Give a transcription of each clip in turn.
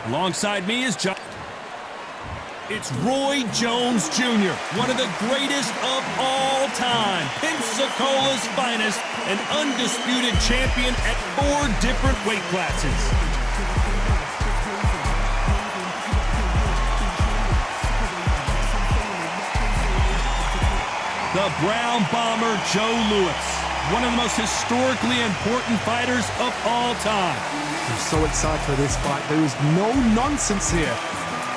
Alongside me is John. It's Roy Jones Jr., one of the greatest of all time. Pensacola's finest, an undisputed champion at 4 different weight classes. The Brown Bomber Joe Louis, one of the most historically important fighters of all time. I'm so excited for this fight. There is no nonsense here.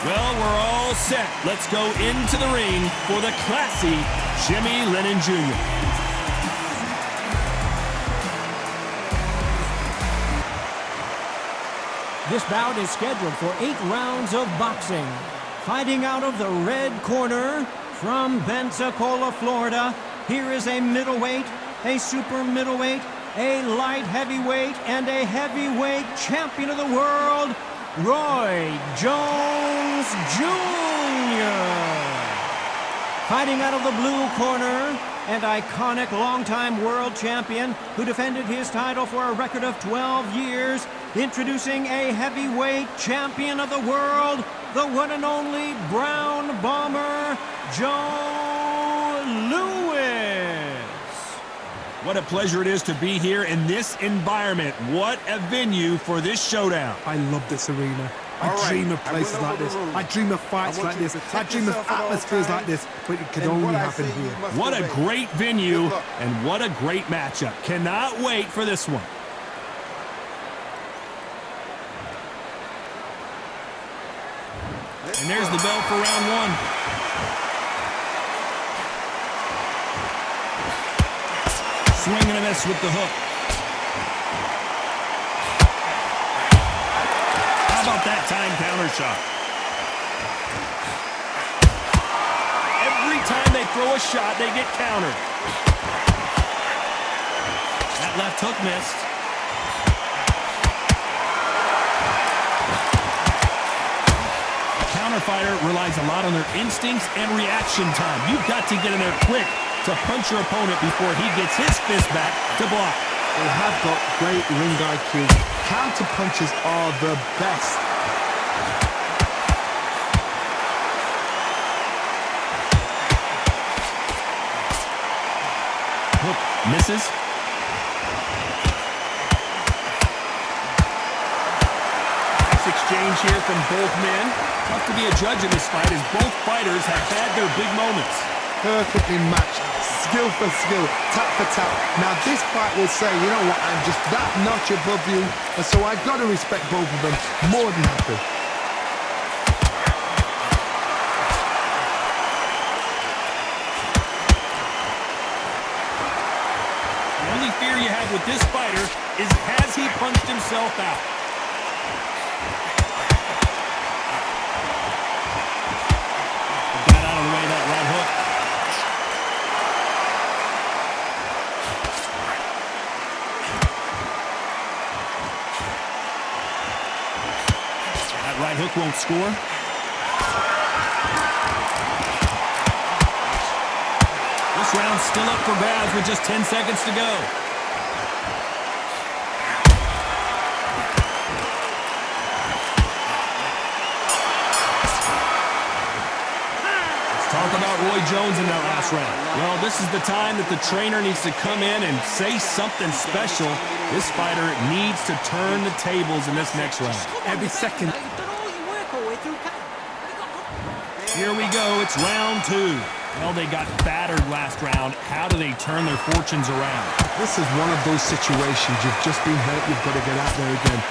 Well, we're all set. Let's go into the ring for the classy Jimmy Lennon Jr. This bout is scheduled for 8 rounds of boxing. Fighting out of the red corner from Pensacola, Florida, here is a middleweight, a super middleweight, a light heavyweight, and a heavyweight champion of the world, Roy Jones Jr. Fighting out of the blue corner, an iconic longtime world champion who defended his title for a record of 12 years, introducing a heavyweight champion of the world, the one and only Brown Bomber, Joe Louis. What a pleasure it is to be here in this environment. What a venue for this showdown. I love this arena. I dream of places like this. I dream of fights like this. I dream of atmospheres like this, but it can only happen here. What a great venue and what a great matchup. Cannot wait for this one. And there's the bell for round 1. Swing and a miss with the hook. How about that time counter shot? Every time they throw a shot, they get countered. That left hook missed. A counter fighter relies a lot on their instincts and reaction time. You've got to get in there quick to punch your opponent before he gets his fist back to block. They have got great ring IQ. Counter punches are the best. Hook misses. Nice exchange here from both men. Tough to be a judge in this fight as both fighters have had their big moments. Perfectly matched, skill for skill, tap for tap. Now this fight will say, you know what, I'm just that notch above you, and so I've got to respect both of them more than happy. The only fear you have with this fighter is has he punched himself out? Got out of the way of that right hook. That right hook won't score. This round's still up for grabs with just 10 seconds to go. Let's talk about Roy Jones in that last round. Well, this is the time that the trainer needs to come in and say something special. This fighter needs to turn the tables in this next round. Every second. Here we go, it's round 2. Well, they got battered last round. How do they turn their fortunes around? This is one of those situations. You've just been hurt. You've got to get out there again.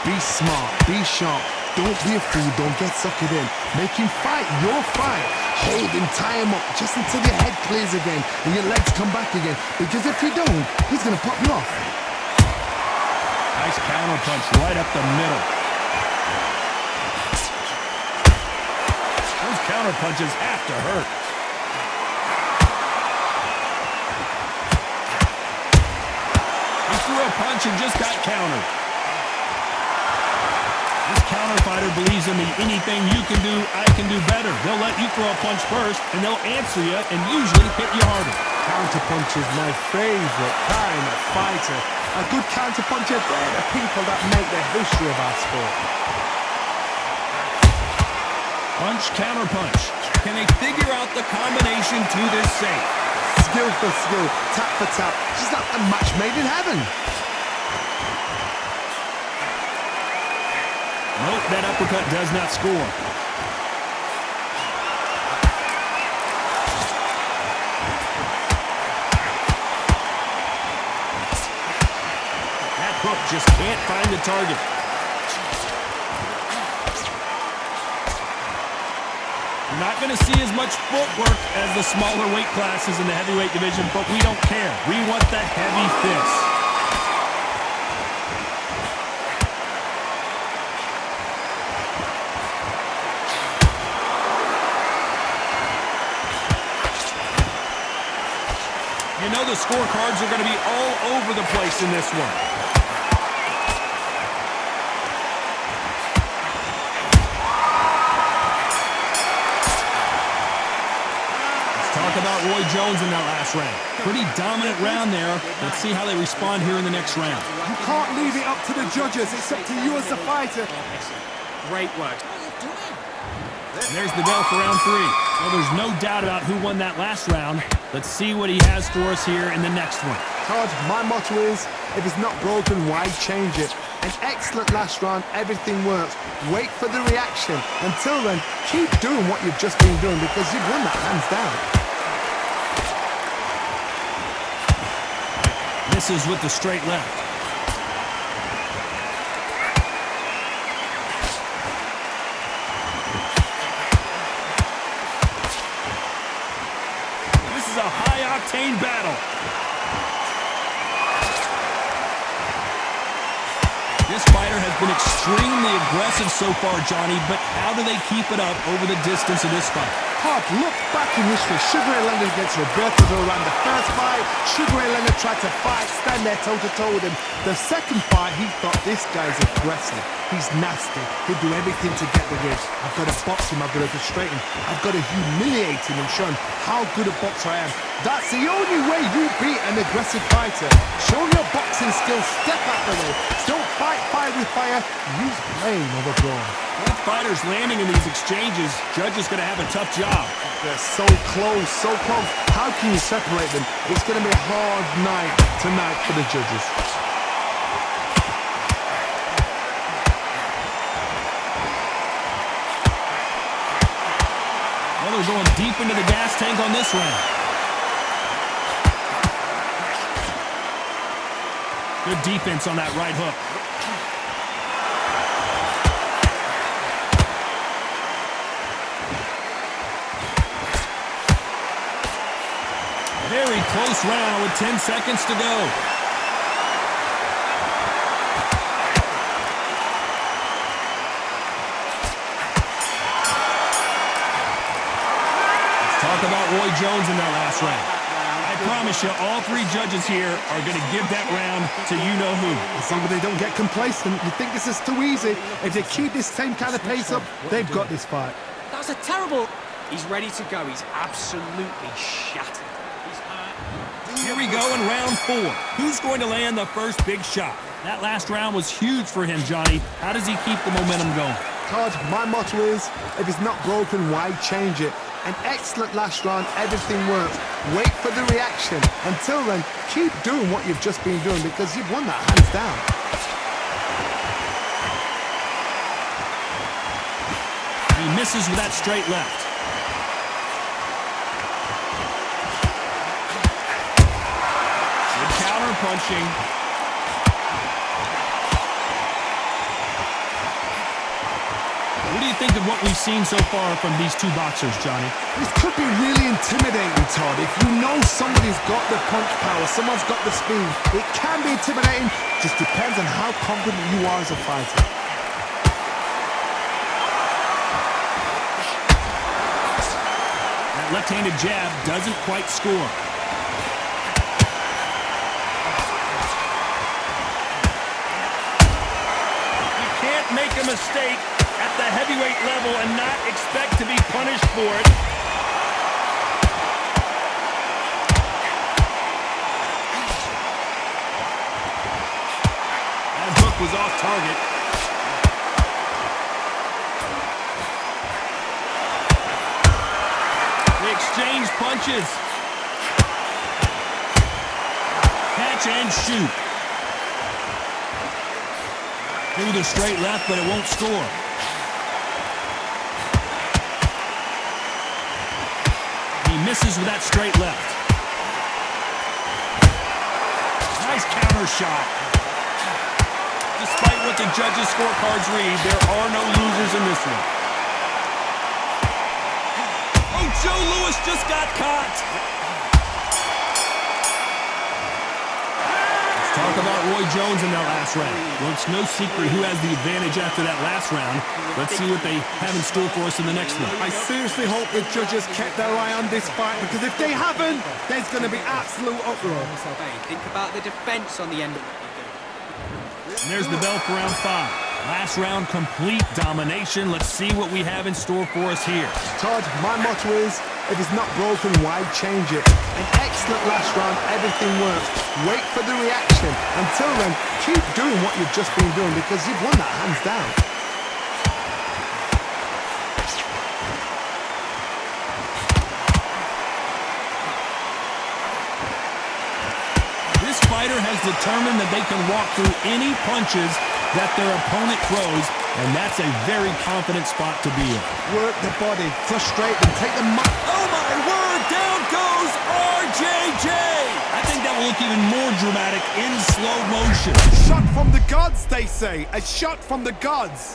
Be smart. Be sharp. Don't be a fool. Don't get suckered in. Make him fight your fight. Hold him, tie him up just until your head clears again and your legs come back again. Because if you don't, he's going to pop you off. Nice counter punch right up the middle. Those counter punches have to hurt. He threw a punch and just got countered. This counter fighter believes in the anything you can do, I can do better. They'll let you throw a punch first, and they'll answer you and usually hit you harder. Counter punch is my favorite kind of fighter. A good counter puncher, they're the people that make the history of our sport. Punch, counter punch. Can they figure out the combination to this safe? Skill for skill, tap for tap. She's like a match made in heaven. Nope, that uppercut does not score. That hook just can't find the target. You're not going to see as much footwork as the smaller weight classes in the heavyweight division, but we don't care. We want the heavy fists. You know the scorecards are going to be all over the place in this one. Let's talk about Roy Jones in that last round. Pretty dominant round there. Let's see how they respond here in the next round. You can't leave it up to the judges. It's up to you as the fighter. Great work. And there's the bell for round 3. Well, there's no doubt about who won that last round. Let's see what he has for us here in the next one. Todd, my motto is, if it's not broken, why change it? An excellent last round, everything works. Wait for the reaction. Until then, keep doing what you've just been doing because you've won that hands down. Misses with the straight left. This is a high-octane battle. This fighter has been extremely aggressive so far, Johnny, but how do they keep it up over the distance of this fight? Todd, look back in history. Sugar Ray Leonard against Roberto Duran. The first fight, Sugar Ray Leonard tried to fight, stand there toe-to-toe with him. The second fight, he thought this guy's aggressive. He's nasty. He'll do everything to get the win. I've got to box him. I've got to frustrate him. I've got to humiliate him and show him how good a boxer I am. That's the only way you beat an aggressive fighter. Show your boxing skills. Step out the way. Don't fight fire with fire. Use blame over brawn. Both fighters landing in these exchanges, Judge is going to have a tough job. They're so close, so close. How can you separate them? It's going to be a hard night tonight for the judges. Well, they're going deep into the gas tank on this round. Good defense on that right hook. Very close round with 10 seconds to go. Let's talk about Roy Jones in that last round. I promise you, all 3 judges here are going to give that round to you-know-who. As long as they don't get complacent, you think this is too easy. If they keep this same kind of pace up, they've got this fight. That was a terrible... He's ready to go. He's absolutely shattered. Here we go in round 4. Who's going to land the first big shot? That last round was huge for him, Johnny. How does he keep the momentum going? Todd, my motto is, if it's not broken, why change it? An excellent last round, everything works. Wait for the reaction. Until then, keep doing what you've just been doing because you've won that hands down. He misses with that straight left. Good counter punching. What do you think of what we've seen so far from these 2 boxers, Johnny? This could be really intimidating, Todd. If you know somebody's got the punch power, someone's got the speed, it can be intimidating. Just depends on how confident you are as a fighter. That left-handed jab doesn't quite score. You can't make a mistake at the heavyweight level and not expect to be punished for it. That hook was off target. punches. Catch and shoot. Through the straight left, but it won't score. He misses with that straight left. Nice counter shot. Despite what the judges' scorecards read, there are no losers in this one. Oh, Joe Louis just got caught. Let's talk about Roy Jones in that last round. Well, it's no secret who has the advantage after that last round. Let's see what they have in store for us in the next one. I seriously hope the judges kept their eye on this fight, because if they haven't, there's going to be absolute uproar. Hey, think about the defense on the end of it. And there's the bell for round 5. Last round, complete domination. Let's see what we have in store for us here. Todd, my motto is, if it's not broken, why change it? An excellent last round, everything works. Wait for the reaction. Until then, keep doing what you've just been doing, because you've won that hands down. This fighter has determined that they can walk through any punches that their opponent throws, and that's a very confident spot to be in. Work the body, frustrate them, take the mark. Oh my word, down goes RJJ! I think that will look even more dramatic in slow motion. Shot from the gods, they say. A shot from the gods.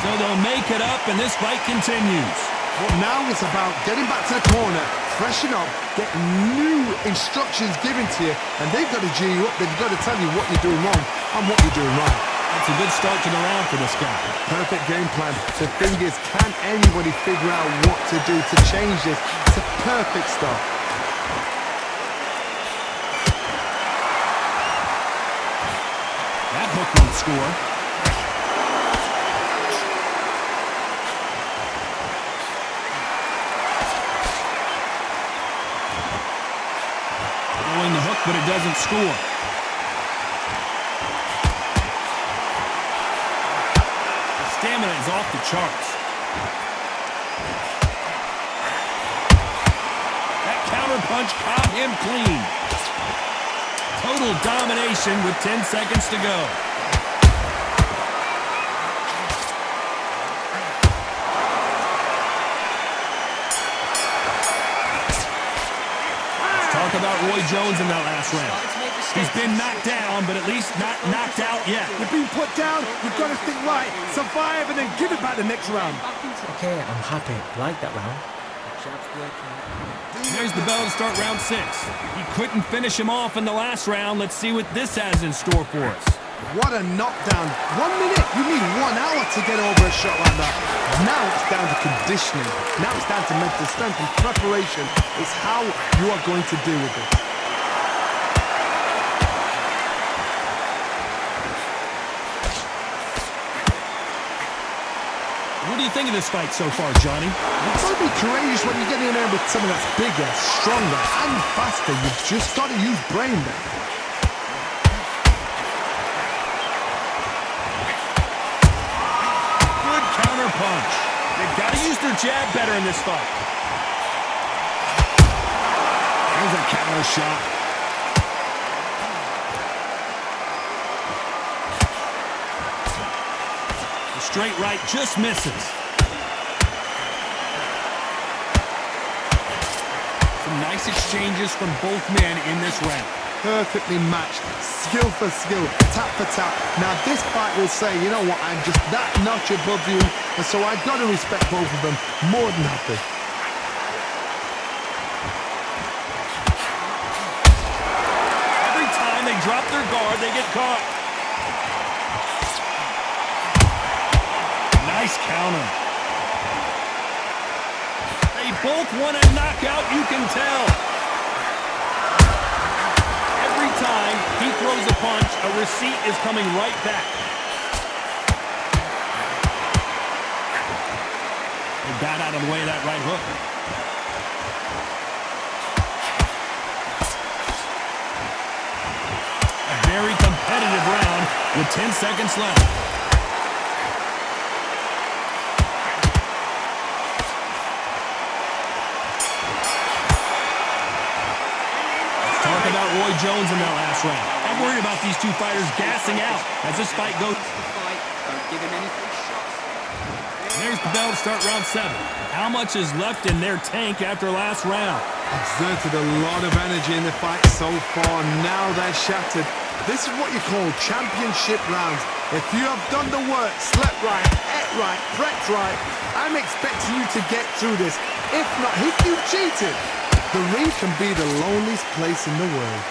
So they'll make it up, and this fight continues. But now it's about getting back to the corner, freshen up, get new instructions given to you, and they've got to G you up. They've got to tell you what you're doing wrong and what you're doing right. That's a good start to the round for this guy. Perfect game plan. The thing is, can anybody figure out what to do to change this? It's a perfect start. That hook won't score. Throwing the hook, but it doesn't score. The stamina is off the charts. That counter punch caught him clean. Total domination with 10 seconds to go. Let's talk about Roy Jones in that last round. He's been knocked down, but at least not knocked out yet. You've been put down, you've got to think right, survive, and then give it back the next round. Okay, I'm happy. Like that round. There's the bell to start round 6. He couldn't finish him off in the last round. Let's see what this has in store for us. What a knockdown. 1 minute, you need 1 hour to get over a shot like that. Now it's down to conditioning. Now it's down to mental strength and preparation. It's how you are going to deal with it. What do you think of this fight so far, Johnny? You've got to be courageous when you get in there with someone that's bigger, stronger, and faster. You've just got to use brain there. Good counter punch. They've got to use their jab better in this fight. There's a counter shot. The straight right just misses. Some nice exchanges from both men in this round. Perfectly matched, skill for skill, tap for tap. Now this fight will say, you know what, I'm just that notch above you, and so I've got to respect both of them more than happy. Every time they drop their guard, they get caught. Nice counter. They both want a knockout, you can tell. Every time he throws a punch, a receipt is coming right back. Got out of the way of that right hook. A very competitive round with 10 seconds left. Talk about Roy Jones in that last round. I'm worried about these two fighters gassing out as this fight goes. Don't give him any free shots. There's the bell to start round 7. How much is left in their tank after last round? Exerted a lot of energy in the fight so far. Now they're shattered. This is what you call championship rounds. If you have done the work, slept right, ate right, prepped right, I'm expecting you to get through this. If not, if you've cheated, the ring can be the loneliest place in the world.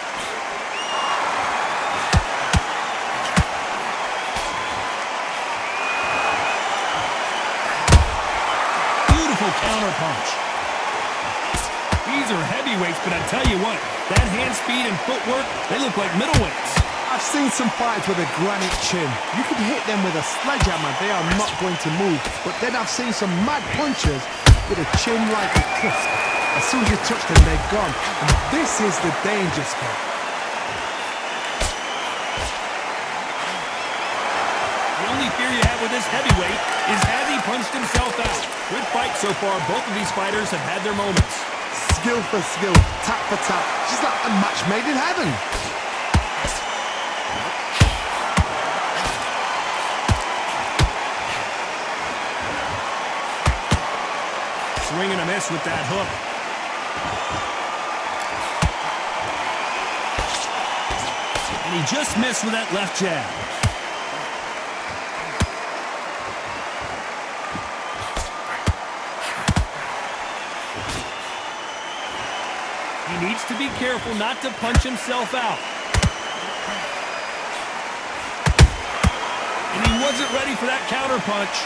Counter punch. These are heavyweights, but I tell you what, that hand speed and footwork, they look like middleweights. I've seen some fights with a granite chin. You can hit them with a sledgehammer, they are not going to move. But then I've seen some mad punchers with a chin like a crisp. As soon as you touch them, they're gone. And this is the danger spot. The only fear you have with this heavyweight is has he punched himself out? Good fight so far. Both of these fighters have had their moments. Skill for skill, tap for tap. Just like a match made in heaven. Swing and a miss with that hook. And he just missed with that left jab. He needs to be careful not to punch himself out. And he wasn't ready for that counter punch.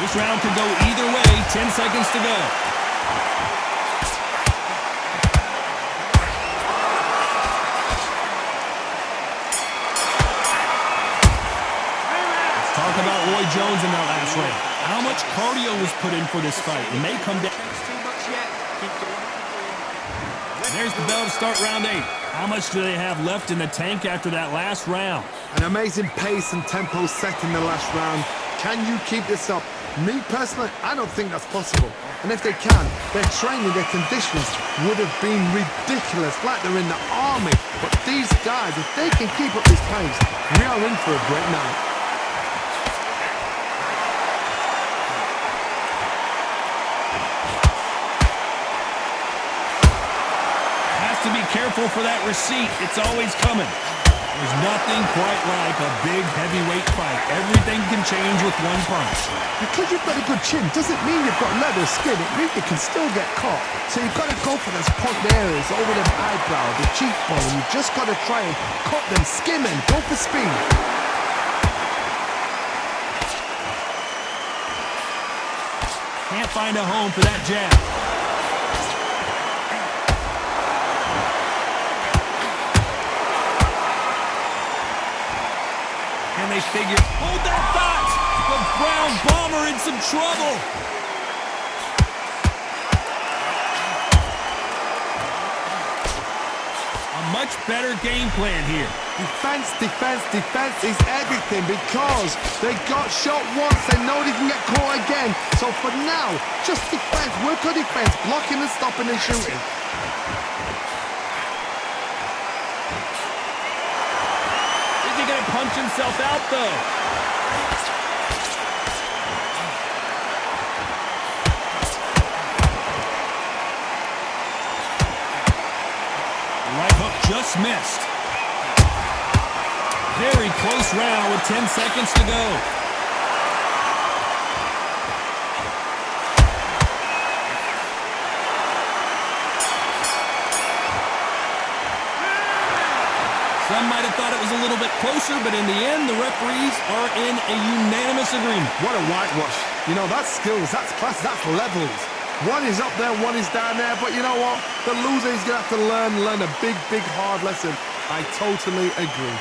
This round could go either way. 10 seconds to go. Let's talk about Roy Jones in that last round. How much cardio was put in for this fight? It may come down. Too much yet. Keep doing. There's the bell to start round 8. How much do they have left in the tank after that last round? An amazing pace and tempo set in the last round. Can you keep this up? Me personally, I don't think that's possible. And if they can, their training, their conditions would have been ridiculous, like they're in the army. But these guys, if they can keep up this pace, we are in for a great night. To be careful for that receipt. It's always coming. There's nothing quite like a big heavyweight fight. Everything can change with one punch. Because you've got a good chin doesn't mean you've got leather skin. It means you can still get caught. So you've got to go for those point areas over the eyebrow, the cheekbone. You've just got to try and cut them, skim them, go for speed. Can't find a home for that jab. And they figure, hold that thought! The Brown Bomber in some trouble! A much better game plan here. Defense, defense, defense is everything because they got shot once, they know they can get caught again. So for now, just defense, work on defense, blocking and stopping and shooting. Gonna punch himself out though. Right hook just missed. Very close round with 10 seconds to go. Some might have thought it was a little bit closer, but in the end, the referees are in a unanimous agreement. What a whitewash. You know, that's skills, that's class, that's levels. One is up there, one is down there, but you know what? The loser is going to have to learn a big, big, hard lesson. I totally agree.